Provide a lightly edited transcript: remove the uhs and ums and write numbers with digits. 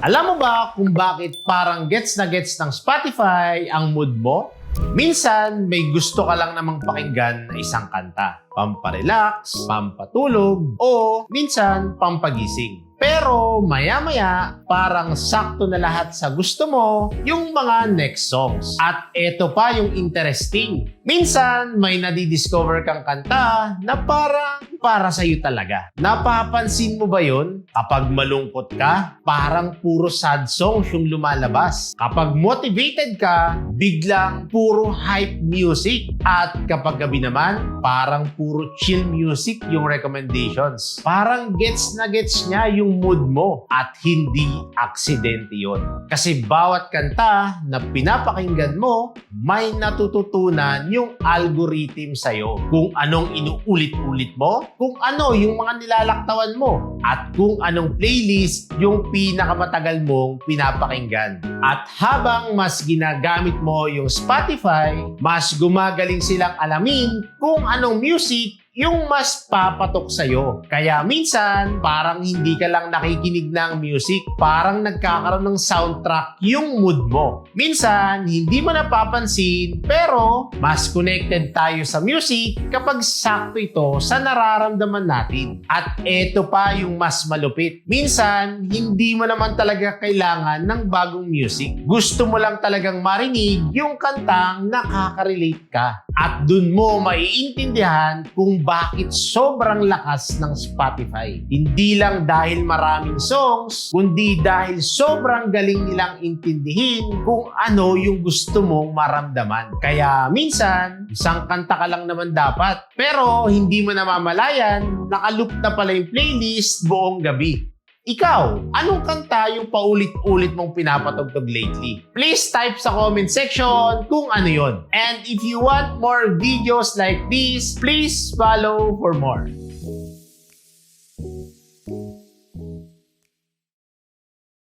Alam mo ba kung bakit parang gets na gets ng Spotify ang mood mo? Minsan, may gusto ka lang namang pakinggan na isang kanta. Pamparelax, pampatulog, o minsan pampagising. Pero maya-maya, parang sakto na lahat sa gusto mo yung mga next songs. At eto pa yung interesting. Minsan, may nadidiscover kang kanta na parang para sa'yo talaga. Napapansin mo ba yun? Kapag malungkot ka, parang puro sad songs yung lumalabas. Kapag motivated ka, biglang puro hype music. At kapag gabi naman, parang puro chill music yung recommendations. Parang gets na gets niya yung mood mo at hindi aksidente yun. Kasi bawat kanta na pinapakinggan mo, may natututunan yung algorithm sa'yo. Kung anong inuulit-ulit mo, kung ano yung mga nilalaktawan mo, at kung anong playlist yung pinakamatagal mong pinapakinggan. At habang mas ginagamit mo yung Spotify, mas gumagaling silang alamin kung anong music yung mas papatok sa'yo. Kaya minsan, parang hindi ka lang nakikinig ng music, parang nagkakaroon ng soundtrack yung mood mo. Minsan, hindi mo napapansin, pero mas connected tayo sa music kapag sakto ito sa nararamdaman natin. At eto pa yung mas malupit. Minsan, hindi mo naman talaga kailangan ng bagong music. Gusto mo lang talagang marinig yung kantang nakaka-relate ka. At dun mo maiintindihan kung bakit sobrang lakas ng Spotify. Hindi lang dahil maraming songs, kundi dahil sobrang galing nilang intindihin kung ano yung gusto mong maramdaman. Kaya minsan, isang kanta ka lang naman dapat. Pero hindi mo namamalayan, nakaloop na pala yung playlist buong gabi. Ikaw, anong kanta yung paulit-ulit mong pinapatugtog lately? Please type sa comment section kung ano yon. And if you want more videos like this, please follow for more.